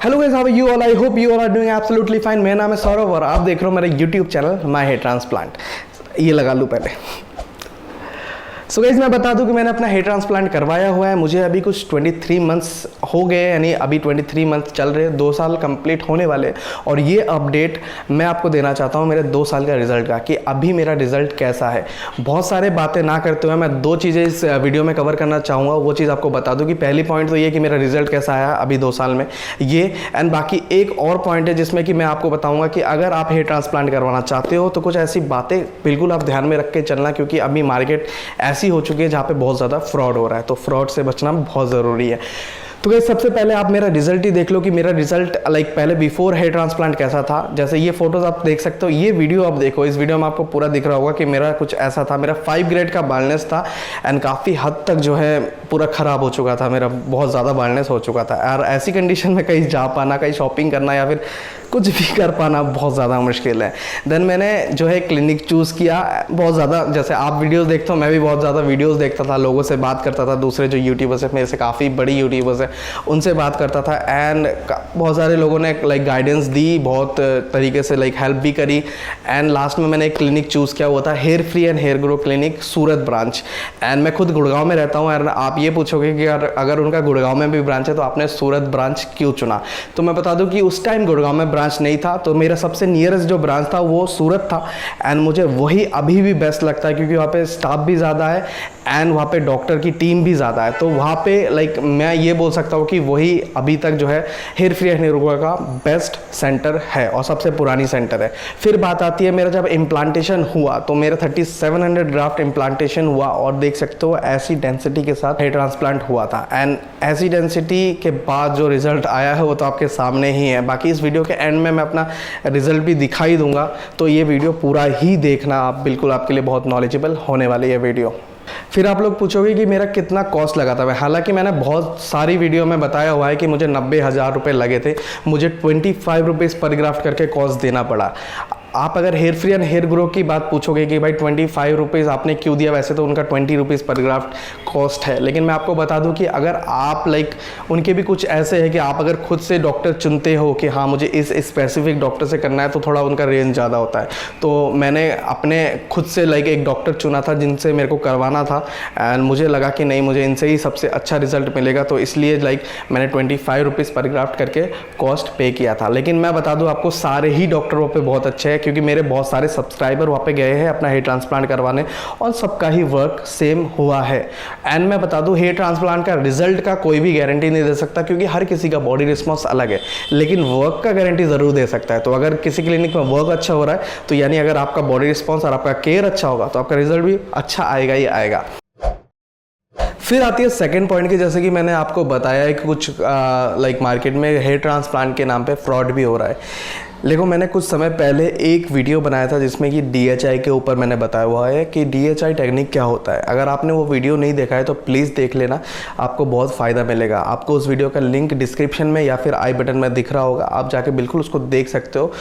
Hello guys, how are you all? I hope you all are doing absolutely fine. मेरा नाम है सौरभ और आप देख रहे हो मेरा YouTube channel my hair transplant. ये लगा लूँ पहले। सो गाइस, मैं बता दूं कि मैंने अपना हेयर ट्रांसप्लांट करवाया हुआ है। मुझे अभी कुछ 23 मंथ्स हो गए, यानी अभी 23 मंथ्स चल रहे, 2 साल कंप्लीट होने वाले। और ये अपडेट मैं आपको देना चाहता हूँ मेरे 2 साल का रिजल्ट का, कि अभी मेरा रिजल्ट कैसा है। बहुत सारे बातें ना करते हुए मैं 2 चीज़ें इस वीडियो में कवर करना चाहूँगा। वो चीज़ आपको बता दूँ कि पहली पॉइंट तो ये कि मेरा रिजल्ट कैसा आया अभी 2 साल में, ये। एंड बाकी एक और पॉइंट है जिसमें कि मैं आपको बताऊँगा कि अगर आप हेयर ट्रांसप्लांट करवाना चाहते हो तो कुछ ऐसी बातें बिल्कुल आप ध्यान में रख के चलना, क्योंकि अभी मार्केट ऐसी हो चुकी है जहाँ पे बहुत ज़्यादा फ्रॉड हो रहा है। तो फ्रॉड से बचना बहुत ज़रूरी है। तो गाइस, सबसे पहले आप मेरा रिजल्ट ही देख लो कि मेरा रिजल्ट पहले बिफोर हेयर ट्रांसप्लांट कैसा था। जैसे ये फोटोज आप देख सकते हो, ये वीडियो आप देखो, इस वीडियो में आपको पूरा दिख रहा होगा कि मेरा कुछ ऐसा था। मेरा 5 ग्रेड का बाल्डनेस था एंड काफ़ी हद तक जो है पूरा ख़राब हो चुका था, मेरा बहुत ज़्यादा बाल्डनेस हो चुका था। और ऐसी कंडीशन में कहीं जा पाना, कहीं शॉपिंग करना या फिर कुछ भी कर पाना बहुत ज़्यादा मुश्किल है। देन मैंने जो है क्लिनिक चूज़ किया बहुत ज़्यादा। जैसे आप वीडियोस देखते हो, मैं भी बहुत ज़्यादा वीडियोस देखता था, लोगों से बात करता था, दूसरे जो यूट्यूबर्स है, मेरे से काफ़ी बड़ी यूट्यूबर्स है, उनसे बात करता था। एंड बहुत सारे लोगों ने गाइडेंस दी, बहुत तरीके से हेल्प भी करी। एंड लास्ट में मैंने एक क्लिनिक चूज़ किया, हुआ था hair free and hair grow clinic, Surat branch. And मैं खुद गुड़गांव में रहता हूँ। एंड आप ये पूछोगे कि अगर उनका गुड़गांव में भी ब्रांच है तो आपने सूरत ब्रांच क्यों चुना? तो मैं बता दूं कि उस टाइम गुड़गांव में ब्रांच नहीं था, तो मेरा सबसे नियरेस्ट जो ब्रांच था वो सूरत था। एंड मुझे वही अभी भी बेस्ट लगता है, क्योंकि वहाँ पे स्टाफ भी ज़्यादा है एंड वहाँ पे डॉक्टर की टीम भी ज़्यादा है। तो वहाँ पे मैं ये बोल सकता हूँ कि वही अभी तक जो है hair free and hair grow का बेस्ट सेंटर है और सबसे पुरानी सेंटर है। फिर बात आती है, मेरा जब इम्प्लांटेशन हुआ तो मेरा 3700 ग्राफ्ट इम्प्लांटेशन हुआ और देख सकते हो ऐसी डेंसिटी के साथ हेयर ट्रांसप्लांट हुआ था। एंड ऐसी डेंसिटी के बाद जो रिजल्ट आया है वो तो आपके सामने ही है। बाकी इस वीडियो के एंड में मैं अपना रिजल्ट भी दिखाई दूंगा, तो ये वीडियो पूरा ही देखना आप, बिल्कुल आपके लिए बहुत नॉलेजेबल होने वाली है वीडियो। फिर आप लोग पूछोगे कि मेरा कितना कॉस्ट लगा था। हालांकि मैंने बहुत सारी वीडियो में बताया हुआ है कि मुझे 90,000 रुपये लगे थे। मुझे 25 रुपीज़ पर ग्राफ्ट करके कॉस्ट देना पड़ा। आप अगर hair free and hair grow की बात पूछोगे कि भाई 25 रुपीज़ आपने क्यों दिया, वैसे तो उनका 20 रुपीज़ पर ग्राफ्ट कॉस्ट है। लेकिन मैं आपको बता दूं कि अगर आप उनके भी कुछ ऐसे है कि आप अगर खुद से डॉक्टर चुनते हो कि हाँ मुझे इस स्पेसिफिक डॉक्टर से करना है, तो थोड़ा उनका रेंज ज़्यादा होता है। तो मैंने अपने खुद से एक डॉक्टर चुना था जिनसे मेरे को करवाना था। एंड मुझे लगा कि नहीं, मुझे इनसे ही सबसे अच्छा रिजल्ट मिलेगा, तो इसलिए मैंने 25 रुपीज़ पर ग्राफ्ट करके कॉस्ट पे किया था। लेकिन मैं बता दूँ आपको, सारे ही डॉक्टर वहाँ पे बहुत अच्छे हैं, क्योंकि मेरे बहुत सारे सब्सक्राइबर वहाँ पे गए हैं अपना हेयर ट्रांसप्लांट करवाने और सबका ही वर्क सेम हुआ है। एंड मैं बता दूं, हेयर ट्रांसप्लांट का रिजल्ट का कोई भी गारंटी नहीं दे सकता, क्योंकि हर किसी का बॉडी रिस्पॉन्स अलग है, लेकिन वर्क का गारंटी ज़रूर दे सकता है। तो अगर किसी क्लिनिक में वर्क अच्छा हो रहा है, तो यानी अगर आपका बॉडी रिस्पॉन्स और आपका केयर अच्छा होगा तो आपका रिजल्ट भी अच्छा आएगा ही आएगा। फिर आती है सेकंड पॉइंट की, जैसे कि मैंने आपको बताया है कि कुछ मार्केट में हेयर ट्रांसप्लांट के नाम पे फ्रॉड भी हो रहा है। देखो, मैंने कुछ समय पहले एक वीडियो बनाया था जिसमें कि DHI के ऊपर मैंने बताया हुआ है कि DHI टेक्निक क्या होता है। अगर आपने वो वीडियो नहीं देखा है तो प्लीज़ देख लेना, आपको बहुत फ़ायदा मिलेगा। आपको उस वीडियो का लिंक डिस्क्रिप्शन में या फिर आई बटन में दिख रहा होगा, आप जाके बिल्कुल उसको देख सकते हो,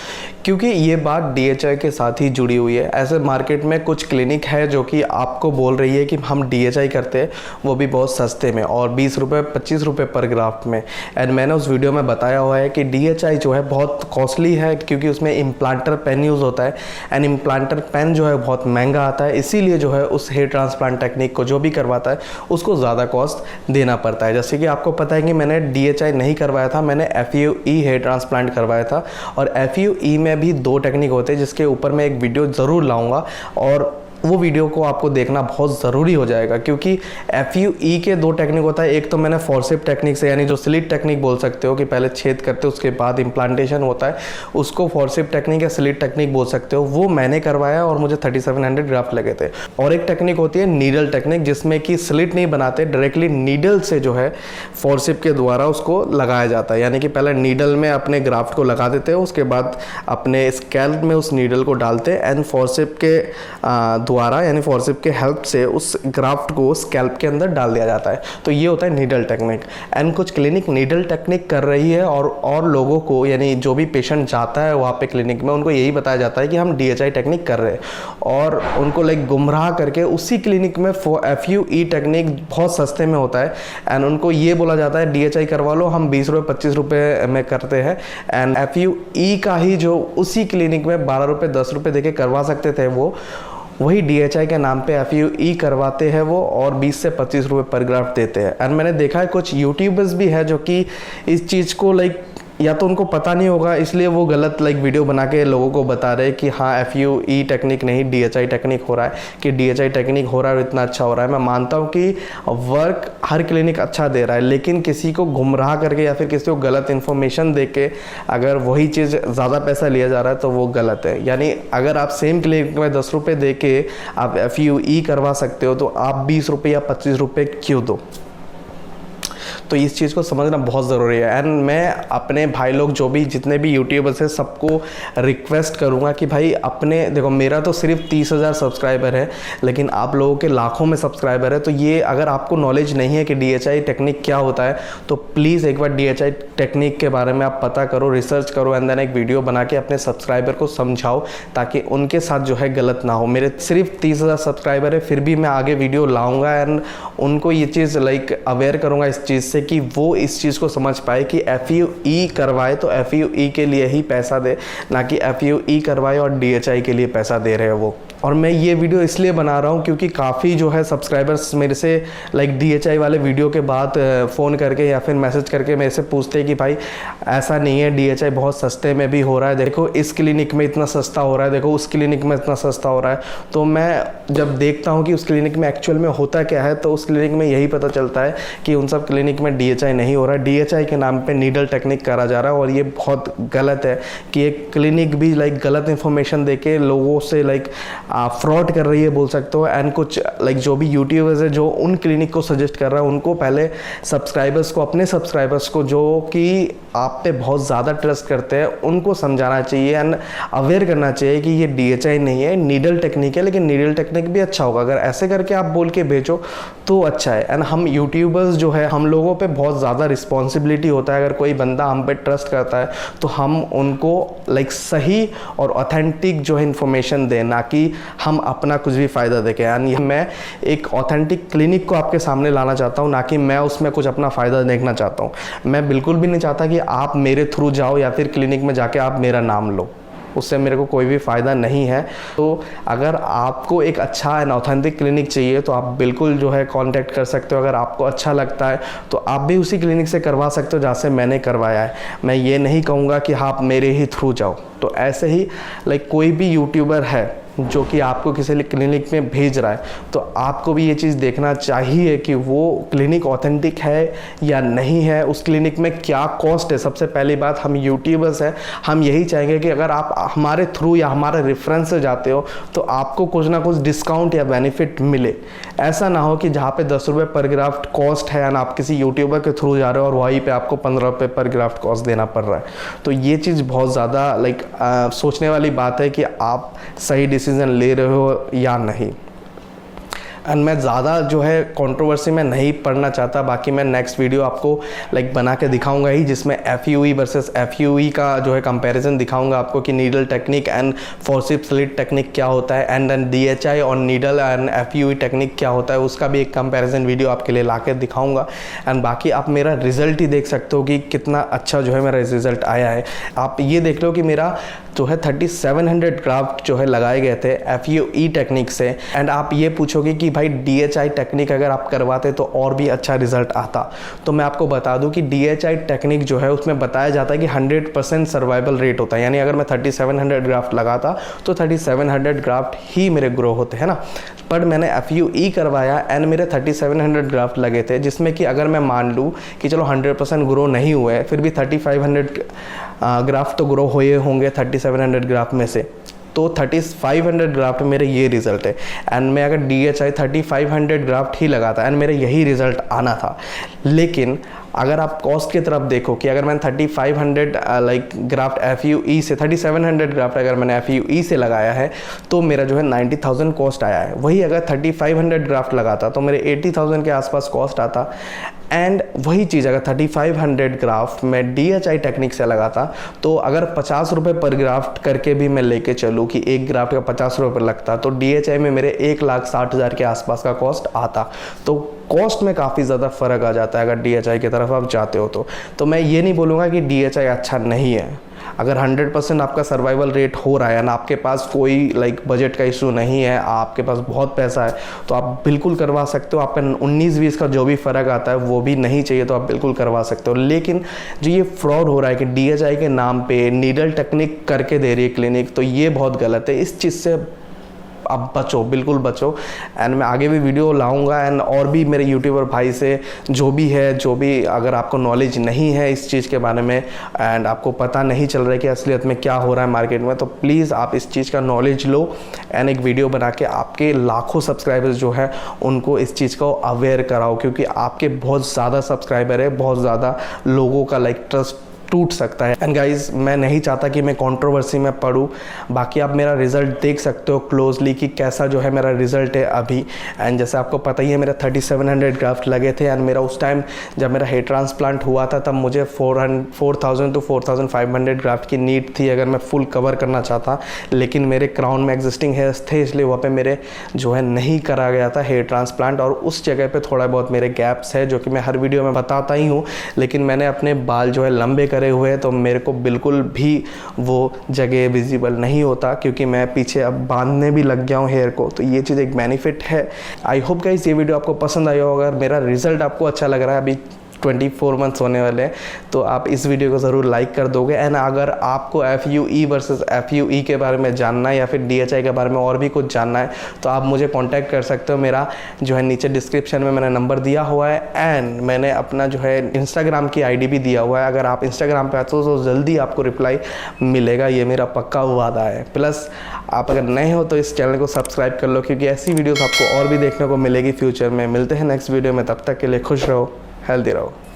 क्योंकि ये बात DHI के साथ ही जुड़ी हुई है। ऐसे मार्केट में कुछ क्लिनिक है जो कि आपको बोल रही है कि हम DHI करते हैं, वो भी बहुत सस्ते में और 20 रुपये 25 रुपये पर ग्राफ्ट में। एंड मैंने उस वीडियो में बताया हुआ है कि DHI जो है बहुत कॉस्टली है, क्योंकि उसमें इम्प्लांटर पेन यूज़ होता है एंड इम्प्लांटर पेन जो है बहुत महंगा आता है। इसीलिए जो है उस हेयर ट्रांसप्लांट टेक्निक को जो भी करवाता है उसको ज़्यादा कॉस्ट देना पड़ता है। जैसे कि आपको पता है कि मैंने DHI नहीं करवाया था, मैंने FUE हेयर ट्रांसप्लांट करवाया था। और FUE में भी 2 टेक्निक होते हैं, जिसके ऊपर मैं एक वीडियो ज़रूर लाऊंगा और वो वीडियो को आपको देखना बहुत ज़रूरी हो जाएगा, क्योंकि FUE के 2 टेक्निक होता है। एक तो मैंने फोर्सेप टेक्निक से, यानी जो स्लिट टेक्निक बोल सकते हो कि पहले छेद करते हो उसके बाद इम्प्लांटेशन होता है, उसको फोर्सेप टेक्निक या स्लिट टेक्निक बोल सकते हो। वो मैंने करवाया और मुझे 3700 ग्राफ्ट लगे थे। और एक टेक्निक होती है नीडल टेक्निक, जिसमें कि स्लिट नहीं बनाते, डायरेक्टली नीडल से जो है फोर्सेप के द्वारा उसको लगाया जाता है। यानी कि पहले नीडल में अपने ग्राफ्ट को लगा देते हैं, उसके बाद अपने स्कैल्प में उस नीडल को डालते हैं एंड फोर्सेप के द्वारा यानी फोर्सिप के हेल्प से उस ग्राफ्ट को स्कैल्प के अंदर डाल दिया जाता है। तो ये होता है नीडल टेक्निक। एंड कुछ क्लिनिक नीडल टेक्निक कर रही है और लोगों को यानी जो भी पेशेंट जाता है वहाँ पे क्लिनिक में उनको यही बताया जाता है कि हम DHI टेक्निक कर रहे हैं, और उनको लाइक गुमराह करके उसी क्लिनिक में FUE टेक्निक बहुत सस्ते में होता है। एंड उनको ये बोला जाता है DHI करवा लो, हम 20 रुपये 25 रुपये में करते हैं। एंड FUE का ही जो उसी क्लिनिक में 12 रुपये 10 रुपये देके करवा सकते थे वो वही DHI के नाम पे FUE करवाते हैं वो, और 20 से 25 रुपये पर ग्राफ्ट देते हैं। एंड मैंने देखा है कुछ यूट्यूबर्स भी है जो कि इस चीज़ को लाइक या तो उनको पता नहीं होगा इसलिए वो गलत लाइक वीडियो बना के लोगों को बता रहे हैं कि हाँ FUE टेक्निक नहीं DHI टेक्निक हो रहा है, कि DHI टेक्निक हो रहा है और इतना अच्छा हो रहा है। मैं मानता हूँ कि वर्क हर क्लिनिक अच्छा दे रहा है, लेकिन किसी को गुमराह करके या फिर किसी को गलत इन्फॉर्मेशन दे के अगर वही चीज़ ज़्यादा पैसा लिया जा रहा है तो वो गलत है। यानी अगर आप सेम क्लिनिक में 10 रुपये दे के आप FUE करवा सकते हो तो आप 20 रुपये या 25 रुपये क्यों दो? तो इस चीज़ को समझना बहुत ज़रूरी है। एंड मैं अपने भाई लोग जो भी जितने भी यूट्यूबर्स हैं सबको रिक्वेस्ट करूँगा कि भाई अपने देखो, मेरा तो सिर्फ 30,000 सब्सक्राइबर है, लेकिन आप लोगों के लाखों में सब्सक्राइबर है। तो ये अगर आपको नॉलेज नहीं है कि DHI टेक्निक क्या होता है तो प्लीज़ एक बार DHI टेक्निक के बारे में आप पता करो, रिसर्च करो, एंड देन एक वीडियो बना के अपने सब्सक्राइबर को समझाओ ताकि उनके साथ जो है गलत ना हो। मेरे सिर्फ 30,000 सब्सक्राइबर है, फिर भी मैं आगे वीडियो लाऊँगा एंड उनको ये चीज़ लाइक अवेयर करूँगा इस चीज़ से कि वो इस चीज़ को समझ पाए कि FUE करवाए तो FUE के लिए ही पैसा दे, ना कि FUE करवाए और DHI के लिए पैसा दे रहे हैं वो। और मैं ये वीडियो इसलिए बना रहा हूँ क्योंकि काफ़ी जो है सब्सक्राइबर्स मेरे से लाइक DHI वाले वीडियो के बाद फ़ोन करके या फिर मैसेज करके मेरे से पूछते हैं कि भाई ऐसा नहीं है, DHI बहुत सस्ते में भी हो रहा है, देखो इस क्लिनिक में इतना सस्ता हो रहा है, देखो उस क्लिनिक में इतना सस्ता हो रहा है। तो मैं जब देखता हूँ कि उस क्लिनिक में एक्चुअल में होता क्या है तो उस क्लिनिक में यही पता चलता है कि उन सब क्लिनिक में DHI नहीं हो रहा है, DHI के नाम पे नीडल टेक्निक करा जा रहा है। और ये बहुत गलत है कि एक क्लिनिक भी लाइक गलत इन्फॉर्मेशन देके लोगों से लाइक फ्रॉड कर रही है बोल सकते हो। एंड कुछ लाइक जो भी यूट्यूबर्स है जो उन क्लिनिक को सजेस्ट कर रहा है उनको पहले सब्सक्राइबर्स को, अपने सब्सक्राइबर्स को जो कि आप पे बहुत ज़्यादा ट्रस्ट करते हैं, उनको समझाना चाहिए एंड अवेयर करना चाहिए कि ये DHI नहीं है, नीडल टेक्निक है, लेकिन नीडल टेक्निक भी अच्छा होगा। अगर ऐसे करके आप बोल के भेजो तो अच्छा है। एंड हम यूट्यूबर्स जो है हम लोगों पे बहुत ज़्यादा रिस्पॉन्सिबिलिटी होता है। अगर कोई बंदा हम पे ट्रस्ट करता है तो हम उनको लाइक सही और ऑथेंटिक जो है इन्फॉर्मेशन दें, ना कि हम अपना कुछ भी फ़ायदा देखें। यानी मैं एक ऑथेंटिक क्लिनिक को आपके सामने लाना चाहता हूँ, ना कि मैं उसमें कुछ अपना फ़ायदा देखना चाहता हूँ। मैं बिल्कुल भी नहीं चाहता कि आप मेरे थ्रू जाओ या फिर क्लिनिक में जाके आप मेरा नाम लो, उससे मेरे को कोई भी फ़ायदा नहीं है। तो अगर आपको एक अच्छा एंड ऑथेंटिक क्लिनिक चाहिए तो आप बिल्कुल जो है कांटेक्ट कर सकते हो। अगर आपको अच्छा लगता है तो आप भी उसी क्लिनिक से करवा सकते हो जहाँ से मैंने करवाया है। मैं ये नहीं कहूँगा कि आप मेरे ही थ्रू जाओ। तो ऐसे ही लाइक कोई भी यूट्यूबर है जो कि आपको किसी क्लिनिक में भेज रहा है तो आपको भी ये चीज़ देखना चाहिए कि वो क्लिनिक ऑथेंटिक है या नहीं है, उस क्लिनिक में क्या कॉस्ट है। सबसे पहली बात, हम यूट्यूबर्स हैं, हम यही चाहेंगे कि अगर आप हमारे थ्रू या हमारे रेफरेंस से जाते हो तो आपको कुछ ना कुछ डिस्काउंट या बेनिफिट मिले। ऐसा ना हो कि जहाँ पे 10 रुपये पर ग्राफ्ट कॉस्ट है और आप किसी यूट्यूबर के थ्रू जा रहे हो और वहीं पे आपको 15 रुपये पर ग्राफ्ट कॉस्ट देना पड़ रहा है। तो ये चीज़ बहुत ज़्यादा लाइक सोचने वाली बात है कि आप सही डिसीजन ले रहे हो या नहीं। एंड मैं ज़्यादा जो है कंट्रोवर्सी में नहीं पढ़ना चाहता। बाकी मैं नेक्स्ट वीडियो आपको लाइक बना के दिखाऊंगा ही, जिसमें FUE वर्सेस FUE का जो है कंपैरिजन दिखाऊंगा आपको कि needle technique and forceps slit technique क्या होता है, एंड देन DHI और नीडल एंड FUE टेक्निक क्या होता है, उसका भी एक कंपैरिजन वीडियो आपके लिए ला के दिखाऊंगा। एंड बाकी आप मेरा रिजल्ट ही देख सकते हो कि कितना अच्छा जो है मेरा रिजल्ट आया है। आप ये देख लो कि मेरा जो है 3700 ग्राफ्ट जो है लगाए गए थे FUE टेक्निक से। एंड आप ये पूछोगे कि भाई DHI टेक्निक अगर आप करवाते तो और भी अच्छा रिजल्ट आता। तो मैं आपको बता दूं कि DHI टेक्निक जो है उसमें बताया जाता है कि 100% सर्वाइवल रेट होता है। यानी अगर मैं 3700 ग्राफ्ट लगाता तो 3700 ग्राफ्ट ही मेरे ग्रो होते हैं ना। पर मैंने FUE करवाया एंड मेरे 3700 ग्राफ्ट लगे थे, जिसमें कि अगर मैं मान लूँ कि चलो 100% ग्रो नहीं हुए, फिर भी 3500 ग्राफ्ट तो ग्रो हुए होंगे 3700 ग्राफ्ट में से। तो 3500 ग्राफ्ट मेरे ये रिज़ल्ट है। एंड मैं अगर DHI 3500 ग्राफ्ट ही लगाता एंड मेरे यही रिज़ल्ट आना था। लेकिन अगर आप कॉस्ट की तरफ देखो कि अगर मैंने 3500 लाइक ग्राफ्ट FUE से 3700 ग्राफ्ट अगर मैंने FUE से लगाया है तो मेरा जो है 90,000 कॉस्ट आया है। वही अगर 3500 ग्राफ्ट लगाता तो मेरे 80,000 के आसपास कॉस्ट आता। एंड वही चीज़ अगर 3500 ग्राफ्ट मैं DHI टेक्निक से लगाता तो अगर 50 रुपये पर ग्राफ्ट करके भी मैं लेके चलूँ कि एक ग्राफ्ट का 50 रुपये लगता तो DHI में मेरे 1,60,000 के आसपास का कॉस्ट आता। तो कॉस्ट में काफ़ी ज़्यादा फ़र्क आ जाता है अगर DHI की तरफ आप जाते हो तो मैं ये नहीं बोलूँगा कि DHI अच्छा नहीं है। अगर 100% आपका सर्वाइवल रेट हो रहा है ना, आपके पास कोई लाइक बजट का इशू नहीं है, आपके पास बहुत पैसा है तो आप बिल्कुल करवा सकते हो। आपका 19-20 का जो भी फ़र्क आता है वो भी नहीं चाहिए तो आप बिल्कुल करवा सकते हो। लेकिन जो ये फ्रॉड हो रहा है कि DHI के नाम पे नीडल टेक्निक करके दे रही है क्लिनिक, तो ये बहुत गलत है। इस चीज़ से आप बचो, बिल्कुल बचो। एंड मैं आगे भी वीडियो लाऊंगा एंड और भी मेरे यूट्यूबर भाई से जो भी अगर आपको नॉलेज नहीं है इस चीज़ के बारे में एंड आपको पता नहीं चल रहा है कि असलियत में क्या हो रहा है मार्केट में, तो प्लीज़ आप इस चीज़ का नॉलेज लो एंड एक वीडियो बना के आपके लाखों सब्सक्राइबर्स जो है उनको इस चीज़ को अवेयर कराओ, क्योंकि आपके बहुत ज़्यादा सब्सक्राइबर है, बहुत ज़्यादा लोगों का लाइक ट्रस्ट टूट सकता है। एंड गाइज मैं नहीं चाहता कि मैं कंट्रोवर्सी में पढ़ूँ। बाकी आप मेरा रिज़ल्ट देख सकते हो क्लोजली कि कैसा जो है मेरा रिज़ल्ट है अभी। एंड जैसे आपको पता ही है मेरा 3700 ग्राफ्ट लगे थे एंड मेरा उस टाइम जब मेरा हेयर ट्रांसप्लांट हुआ था तब मुझे 4000 to 4500 ग्राफ्ट की नीड थी अगर मैं फुल कवर करना चाहता। लेकिन मेरे क्राउन में एग्जिस्टिंग हेयर्स थे इसलिए वहाँ पे मेरे जो है नहीं करा गया था हेयर ट्रांसप्लांट, और उस जगह पे थोड़ा बहुत मेरे गैप्स है जो कि मैं हर वीडियो में बताता ही हूँ। लेकिन मैंने अपने बाल जो है लंबे करे हुए हैं तो मेरे को बिल्कुल भी वो जगह विजिबल नहीं होता, क्योंकि मैं पीछे अब बांधने भी लग गया हूँ हेयर को। तो ये चीज़ एक बेनिफिट है। आई होप गाइस ये वीडियो आपको पसंद आया होगा। अगर मेरा रिजल्ट आपको अच्छा लग रहा है, अभी 24 मंथ्स होने वाले हैं, तो आप इस वीडियो को ज़रूर लाइक कर दोगे। एंड अगर आपको FUE वर्सेस FUE के बारे में जानना है या फिर DHI के बारे में और भी कुछ जानना है तो आप मुझे कांटेक्ट कर सकते हो। मेरा जो है नीचे डिस्क्रिप्शन में मैंने नंबर दिया हुआ है एंड मैंने अपना जो है इंस्टाग्राम की ID भी दिया हुआ है। अगर आप इंस्टाग्राम पे आते हो तो जल्दी आपको रिप्लाई मिलेगा, ये मेरा पक्का वादा है। प्लस आप अगर नए हो तो इस चैनल को सब्सक्राइब कर लो, क्योंकि ऐसी वीडियोज़ आपको और भी देखने को मिलेगी फ्यूचर में। मिलते हैं नेक्स्ट वीडियो में, तब तक के लिए खुश रहो, हेल्दी रहो।